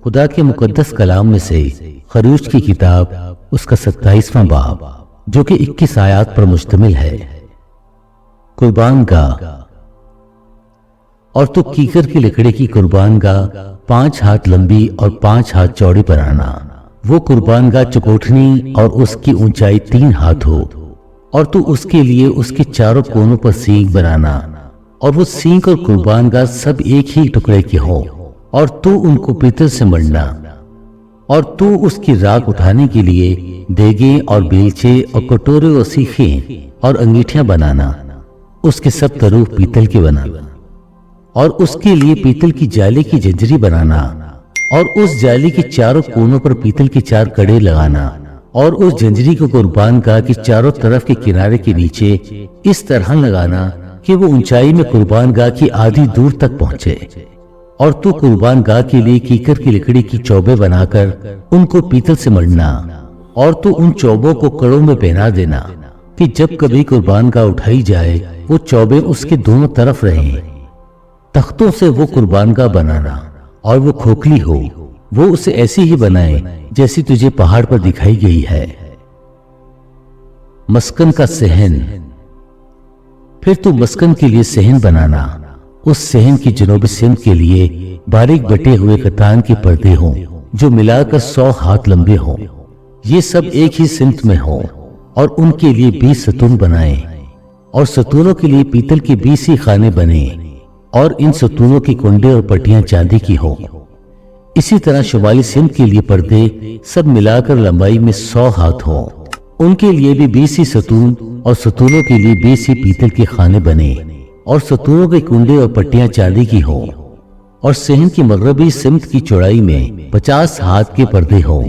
خدا کے مقدس کلام میں سے خروج کی کتاب اس کا 27واں باب جو کہ 21 آیات پر مشتمل ہے۔ قربان گاہ۔ اور تو کیکر کی لکڑی کی قربان گاہ 5 ہاتھ لمبی اور 5 ہاتھ چوڑی بنانا۔ وہ قربان گاہ چکوٹھنی اور اس کی اونچائی 3 ہاتھ ہو، اور تو اس کے لیے اس کے چاروں کونوں پر سینگ بنانا، اور وہ سینگ اور قربان گاہ سب ایک ہی ٹکڑے کے ہوں، اور تو ان کو پیتل سے مڑنا۔ اور تو اس کی راکھ اٹھانے کے لیے دیگیں اور بیلچے اور کٹورے اور سیخیں اور انگیٹھیاں بنانا، اس کے سب طروف پیتل کے بنانا، اور اس کے لیے پیتل کی جالی کی جنجری بنانا، اور اس جالی کے چاروں کونوں پر پیتل کے 4 کڑے لگانا، اور اس جنجری کو قربان گاہ کے چاروں طرف کے کنارے کے نیچے اس طرح لگانا کہ وہ اونچائی میں قربان گاہ کی آدھی دور تک پہنچے۔ اور تو قربان گاہ کے لیے کیکر کی لکڑی کی چوبے بنا کر ان کو پیتل سے مڑنا، اور تو ان چوبوں کو کڑوں میں پہنا دینا کہ جب کبھی قربان گاہ اٹھائی جائے وہ چوبے اس کے دونوں طرف رہیں۔ تختوں سے وہ قربان گاہ بنانا، اور وہ کھوکھلی ہو، وہ اسے ایسی ہی بنائے جیسی تجھے پہاڑ پر دکھائی گئی ہے۔ مسکن کا صحن۔ پھر تو مسکن کے لیے صحن بنانا، اس صحن کی جنوبی سمت کے لیے باریک بٹے ہوئے کتان کے پردے ہوں جو ملا کر 100 ہاتھ لمبے ہوں، یہ سب ایک ہی سمت میں ہوں، اور ان کے لیے 20 ستون بنائیں، اور ستونوں کے لیے پیتل کے 20 ہی خانے بنے، اور ان ستونوں کی کنڈے اور پٹیاں چاندی کی ہوں۔ اسی طرح شمالی سمت کے لیے پردے سب ملا کر لمبائی میں 100 ہاتھ ہوں، ان کے لیے بھی 20 ہی ستون، اور ستونوں کے لیے 20 ہی پیتل کے خانے بنے، اور ستونوں کے کنڈے اور پٹیاں چاندی کی ہوں۔ اور صحن کی مغربی سمت کی چوڑائی میں 50 ہاتھ کے پردے ہوں،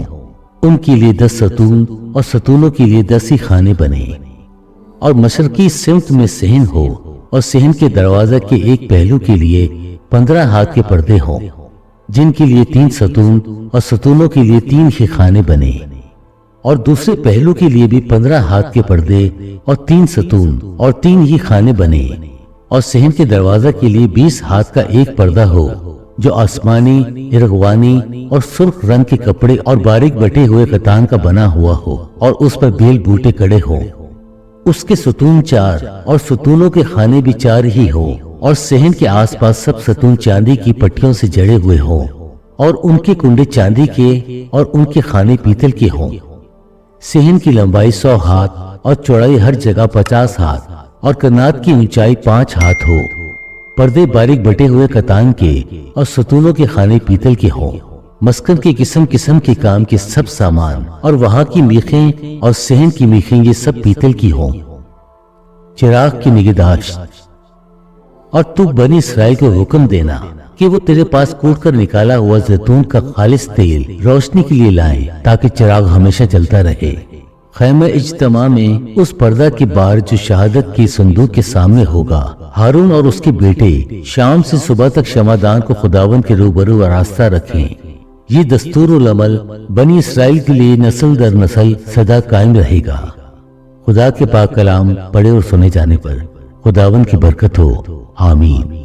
ان کے لیے 10 ستون، اور ستونوں کے لیے 10 ہی خانے بنے۔ اور مشرقی سمت میں صحن ہو، اور صحن کے دروازہ کے ایک پہلو کے لیے 15 ہاتھ کے پردے ہوں، جن کے لیے 3 ستون، اور ستونوں کے لیے 3 ہی خانے بنے۔ اور دوسرے پہلو کے لیے بھی 15 ہاتھ کے پردے اور 3 ستون اور 3 ہی خانے بنے۔ اور صحن کے دروازہ کے لیے 20 ہاتھ کا ایک پردہ ہو جو آسمانی، ارغوانی اور سرخ رنگ کے کپڑے اور باریک بٹے ہوئے کتان کا بنا ہوا ہو، اور اس پر بیل بوٹے کڑے ہوں۔ اس کے ستون 4 اور ستونوں کے خانے بھی 4 ہی ہوں، اور صحن کے آس پاس سب ستون چاندی کی پٹیوں سے جڑے ہوئے ہوں، اور ان کے کنڈے چاندی کے اور ان کے خانے پیتل کے ہوں۔ صحن کی لمبائی 100 ہاتھ اور چوڑائی ہر جگہ 50 ہاتھ، اور کنات کی اونچائی 5 ہاتھ ہو۔ پردے باریک بٹے ہوئے کتان کے اور ستونوں کے خانے پیتل کے ہوں۔ مسکن کے قسم قسم کے کام کے سب سامان اور وہاں کی میخیں اور صحن کی میخیں یہ سب پیتل کی ہوں۔ چراغ کی نگہداشت۔ اور تو بنی اسرائیل کو حکم دینا کہ وہ تیرے پاس کوٹ کر نکالا ہوا زیتون کا خالص تیل روشنی کے لیے لائیں تاکہ چراغ ہمیشہ جلتا رہے۔ خیمہ اجتماع میں اس پردہ کے بار جو شہادت کی صندوق کے سامنے ہوگا، ہارون اور اس کے بیٹے شام سے صبح تک شمعدان کو خداوند کے روبرو آراستہ رکھیں۔ یہ دستور العمل بنی اسرائیل کے لیے نسل در نسل سدا قائم رہے گا۔ خدا کے پاک کلام پڑھے اور سنے جانے پر خداوند کی برکت ہو، آمین۔